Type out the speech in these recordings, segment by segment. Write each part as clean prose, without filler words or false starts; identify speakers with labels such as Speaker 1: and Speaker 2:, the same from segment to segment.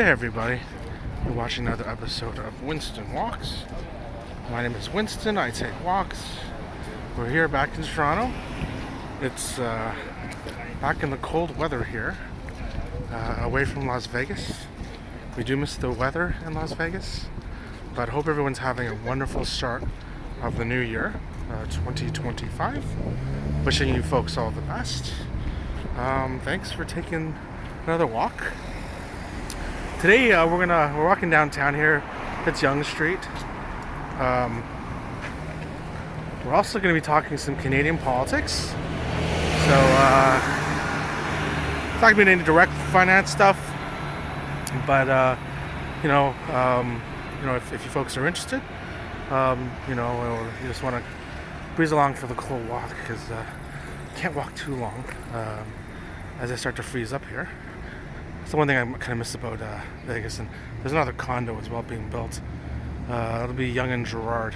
Speaker 1: Hey everybody, you're watching another episode of Winston Walks. My name is Winston, I take walks. We're here back in Toronto. It's back in the cold weather here, away from Las Vegas. We do miss the weather in Las Vegas, but hope everyone's having a wonderful start of the new year, 2025. Wishing you folks all the best. Thanks for taking another walk. Today we're walking downtown here. It's Yonge Street. We're also going to be talking some Canadian politics. So it's not going to be any direct finance stuff, but if you folks are interested, or you just want to breeze along for the cold walk, because can't walk too long as I start to freeze up here. It's the one thing I kind of miss about Vegas. And there's another condo as well being built. It'll be Yonge and Gerrard.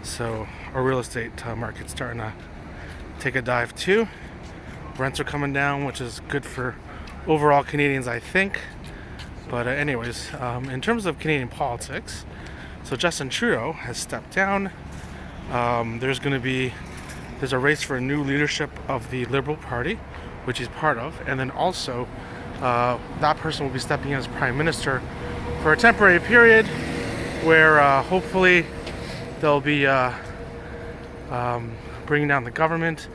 Speaker 1: So our real estate market's starting to take a dive too. Rents are coming down, which is good for overall Canadians, I think. But anyways, in terms of Canadian politics, so Justin Trudeau has stepped down. There's a race for a new leadership of the Liberal Party, which he's part of, and then also that person will be stepping in as Prime Minister for a temporary period where hopefully they'll be bringing down the government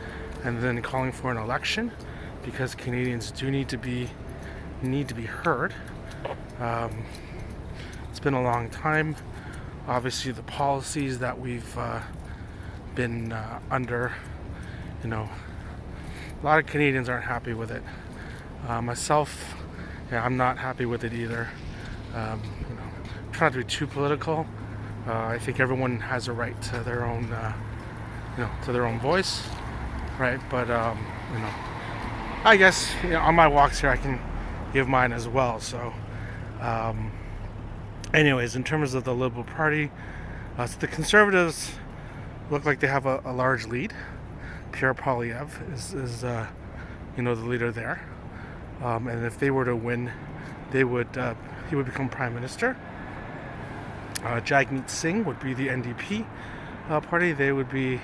Speaker 1: and then calling for an election, because Canadians do need to be heard. It's been a long time. Obviously, the policies that we've been under, a lot of Canadians aren't happy with it. Myself, I'm not happy with it either. Try not to be too political. I think everyone has a right to their own, voice, right? But I guess on my walks here, I can give mine as well. So, anyways, in terms of the Liberal Party, so the Conservatives look like they have a large lead. Pierre Poilievre is the leader there, and if they were to win, he would become Prime Minister. Jagmeet Singh would be the NDP party. They would be,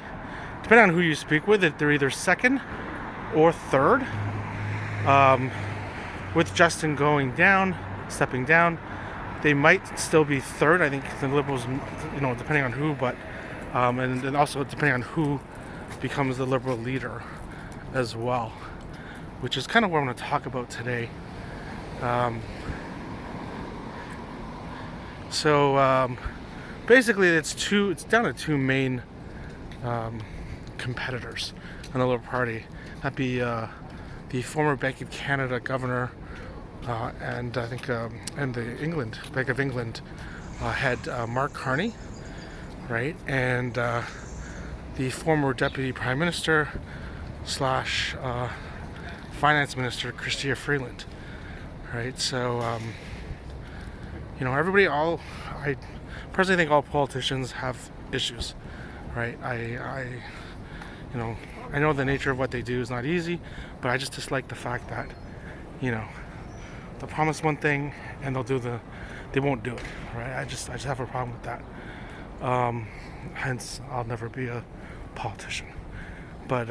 Speaker 1: depending on who you speak with, they're either second or third. With Justin stepping down, they might still be third. I think the Liberals, depending on who, but and also depending on who becomes the Liberal leader as well, which is kind of what I'm going to talk about today. Basically, it's down to two main competitors in the Liberal Party. That'd be the former Bank of Canada governor and I think and the Bank of England head Mark Carney, right, and the former Deputy Prime Minister / Finance Minister Chrystia Freeland, right? So I personally think all politicians have issues, right? I know the nature of what they do is not easy, but I just dislike the fact that, they'll promise one thing and they won't do it, right? I just have a problem with that. Hence, I'll never be a politician. But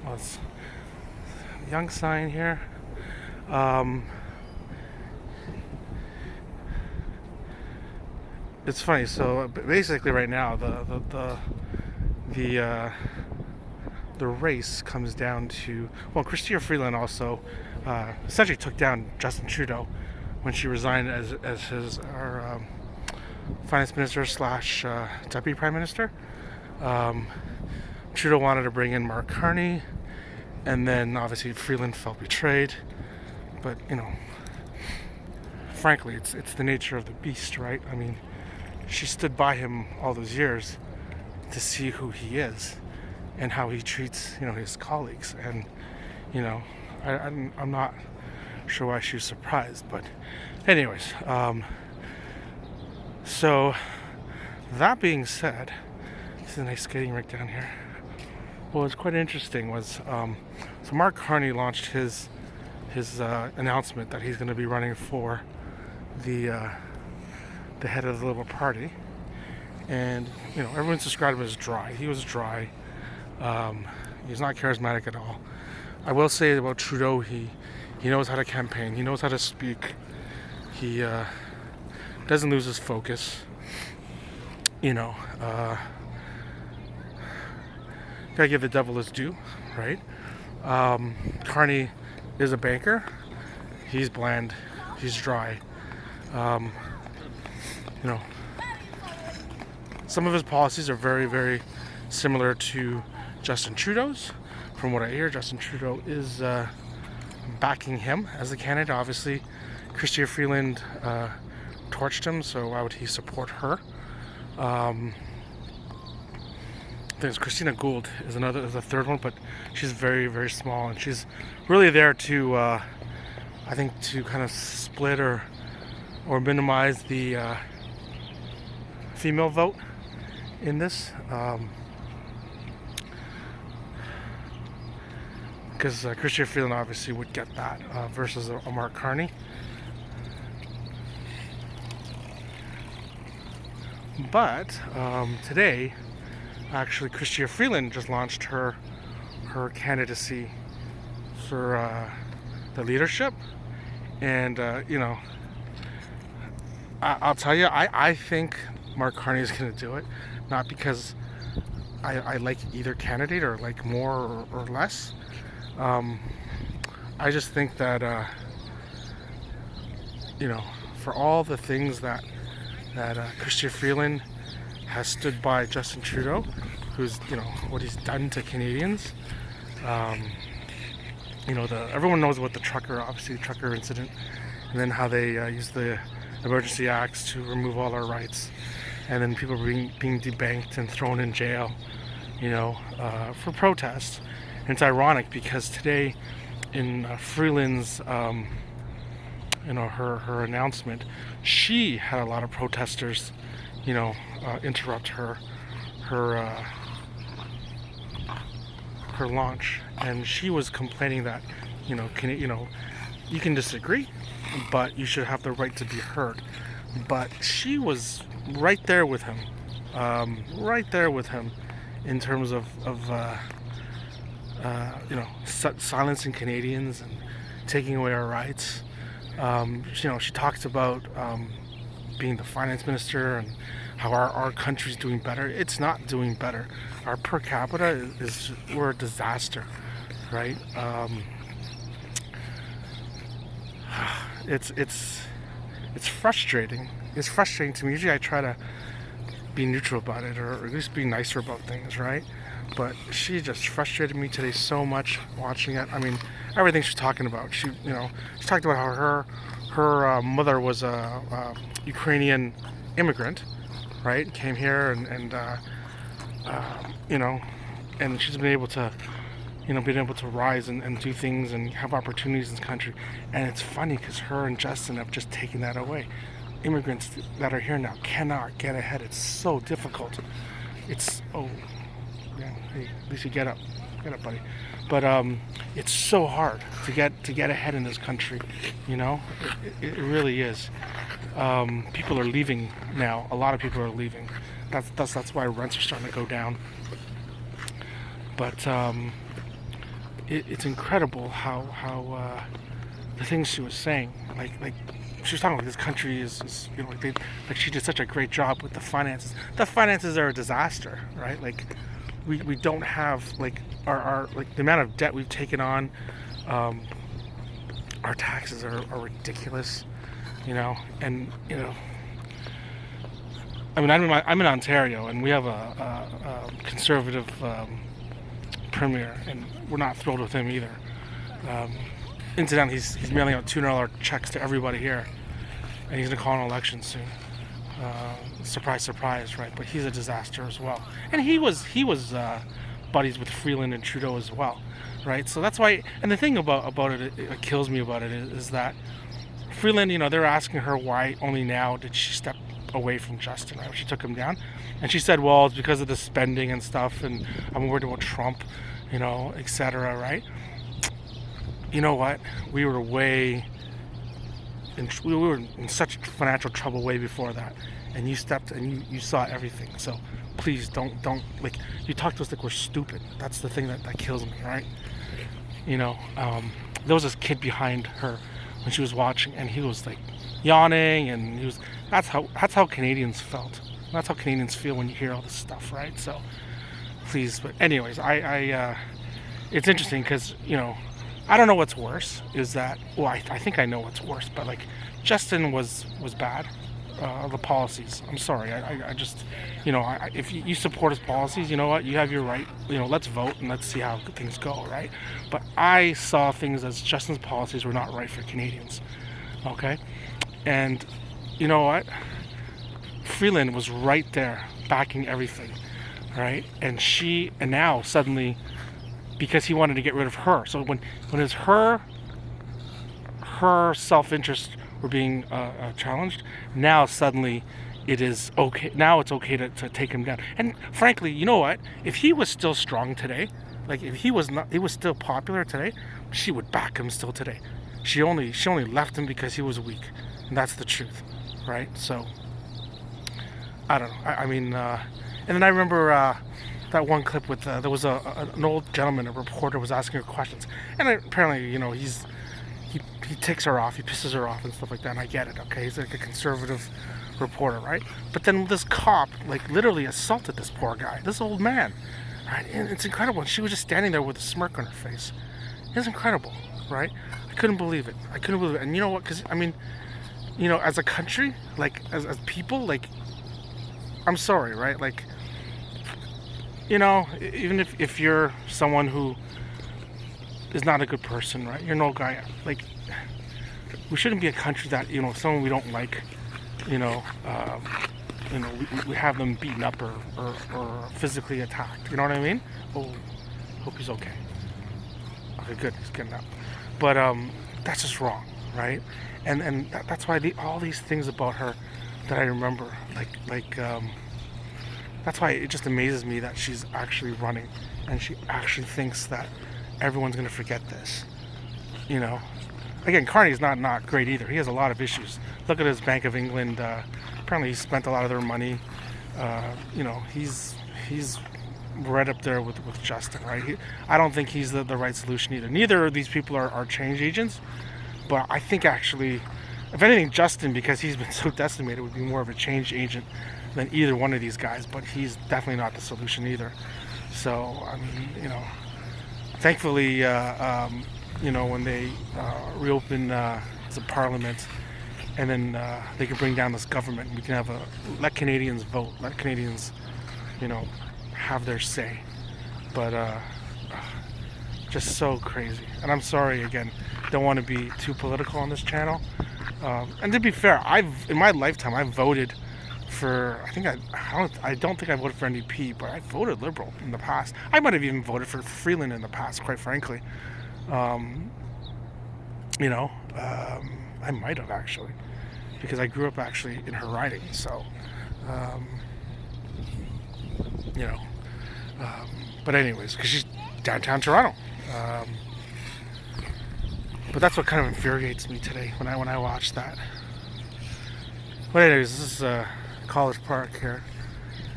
Speaker 1: let's Young sign here. It's funny. So basically, right now, the race comes down to, well, Chrystia Freeland also essentially took down Justin Trudeau when she resigned as our finance minister / deputy prime minister. Trudeau wanted to bring in Mark Carney, and then obviously Freeland felt betrayed. But frankly, it's the nature of the beast, right? I mean, she stood by him all those years to see who he is and how he treats his colleagues, and I'm not sure why she was surprised. But anyways, so that being said, this is a nice skating rink down here. What was quite interesting was so Mark Carney launched his his announcement that he's going to be running for the head of the Liberal Party. And everyone's described him as dry. He was dry. He's not charismatic at all. I will say about Trudeau, he knows how to campaign. He knows how to speak. He doesn't lose his focus. Gotta give the devil his due, right? Carney is a banker. He's bland. He's dry. Some of his policies are very, very similar to Justin Trudeau's. From what I hear, Justin Trudeau is backing him as a candidate. Obviously, Chrystia Freeland torched him, so why would he support her? I think it's Christina Gould is a third one, but she's very, very small, and she's really there to, I think, to kind of split or minimize the female vote in this, because Chrystia Freeland obviously would get that versus a Mark Carney. But today, actually, Chrystia Freeland just launched her candidacy for the leadership, and I'll tell you, I think Mark Carney is going to do it, not because I like either candidate or like more or less. I just think that for all the things that Chrystia Freeland has stood by Justin Trudeau, who's what he's done to Canadians. Everyone knows about the trucker incident, and then how they used the emergency acts to remove all our rights, and then people being debanked and thrown in jail, for protest. And it's ironic because today, in Freeland's her announcement, she had a lot of protesters, interrupt her launch, and she was complaining that, you can disagree, but you should have the right to be heard. But she was right there with him, in terms of silencing Canadians and taking away our rights. She talks about being the finance minister and how our country's doing better. It's not doing better. Our per capita we're a disaster, right? It's frustrating. It's frustrating to me. Usually I try to be neutral about it, or at least be nicer about things, right? But she just frustrated me today so much watching it. I mean, everything she's talking about. She talked about how her mother was a Ukrainian immigrant, right? Came here and she's been able to, rise and do things and have opportunities in this country. And it's funny because her and Justin have just taken that away. Immigrants that are here now cannot get ahead. It's so difficult. Hey, at least you get up, buddy. But it's so hard to get ahead in this country. It really is. People are leaving now. A lot of people are leaving. That's why rents are starting to go down. But it's incredible how the things she was saying, like she was talking about this country is she did such a great job with the finances. The finances are a disaster, right? Like we don't have our the amount of debt we've taken on. Our taxes are ridiculous, and I mean, I'm in Ontario, and we have a conservative premier, and we're not thrilled with him either. Incidentally, he's mailing out $200 checks to everybody here, and he's going to call an election soon. Surprise, surprise, right? But he's a disaster as well. And he was buddies with Freeland and Trudeau as well, right? So that's why. And the thing about it, it kills me about it is that Freeland, they're asking her why only now did she step away from Justin, right? She took him down, and she said, well, it's because of the spending and stuff, and I'm worried about Trump, etc., right? you know what? We were we were in such financial trouble way before that, and you stepped and you saw everything. So please don't like, you talk to us like we're stupid. That's the thing that kills me, right? You know, there was this kid behind her when she was watching, and he was like yawning, and he was. That's how Canadians felt. That's how Canadians feel when you hear all this stuff, right? So please, but anyways, it's interesting because, you know, I don't know what's worse. Is that, well, I think I know what's worse, but like Justin was bad. The policies. I'm sorry. I just, you know, if you support his policies, you know what? You have your right. You know, let's vote and let's see how things go, right? But I saw things as Justin's policies were not right for Canadians. Okay, and you know what? Freeland was right there backing everything, right? And now suddenly, because he wanted to get rid of her. So when it's her self-interest were being challenged, now suddenly it is okay. Now it's okay to take him down. And frankly, you know what? If he was still strong today, like if he was still popular today, she would back him still today. She only left him because he was weak, and that's the truth, right? So I don't know. I mean, and then I remember that one clip with there was an old gentleman, a reporter, was asking her questions, and apparently, you know, he ticks her off, he pisses her off and stuff like that, and I get it, okay? He's like a conservative reporter, right? But then this cop, like, literally assaulted this poor guy, this old man, right? And it's incredible. And she was just standing there with a smirk on her face. It's incredible, right? I couldn't believe it. And you know what? Because, I mean, you know, as a country, like, as people, like, I'm sorry, right? Like, you know, even if you're someone who is not a good person, right? You're no guy. Like, we shouldn't be a country that, you know, someone we don't like, you know, we have them beaten up or physically attacked. You know what I mean? Oh, hope he's okay. Okay, good. He's getting up. But that's just wrong, right? And that's why all these things about her that I remember, like that's why it just amazes me that she's actually running and she actually thinks that everyone's going to forget this. You know, again, Carney's not great either. He has a lot of issues. Look at his Bank of England. Apparently, he spent a lot of their money. You know, he's right up there with Justin, right? I don't think he's the right solution either. Neither of these people are change agents. But I think actually, if anything, Justin, because he's been so decimated, would be more of a change agent than either one of these guys. But he's definitely not the solution either. So, I mean, you know, thankfully, you know, when they reopen the parliament, and then they can bring down this government, we can let Canadians vote, let Canadians, you know, have their say. But just so crazy. And I'm sorry, again, don't want to be too political on this channel. And to be fair, in my lifetime, I've voted for, I don't think I voted for NDP, but I voted Liberal in the past. I might have even voted for Freeland in the past, quite frankly. You know, I might have actually, because I grew up actually in her riding. So, you know, but anyways, because she's downtown Toronto. But that's what kind of infuriates me today when I watch that. But anyways, this is College Park here,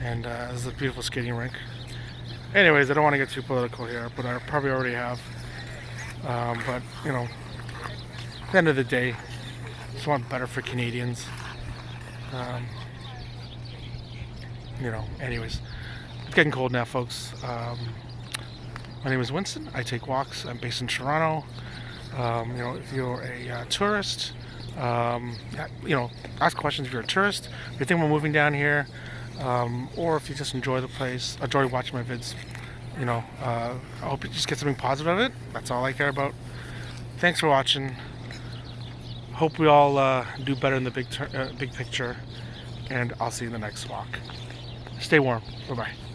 Speaker 1: and this is a beautiful skating rink. Anyways, I don't want to get too political here, but I probably already have. But, you know, at the end of the day, I just want better for Canadians. You know, anyways, it's getting cold now, folks. My name is Winston. I take walks. I'm based in Toronto. You know, if you're a tourist, you know, ask questions if you're a tourist. If you think we're moving down here, or if you just enjoy the place, enjoy watching my vids, you know, I hope you just get something positive out of it. That's all I care about. Thanks for watching. Hope we all do better in the big picture, and I'll see you in the next walk. Stay warm. Bye-bye.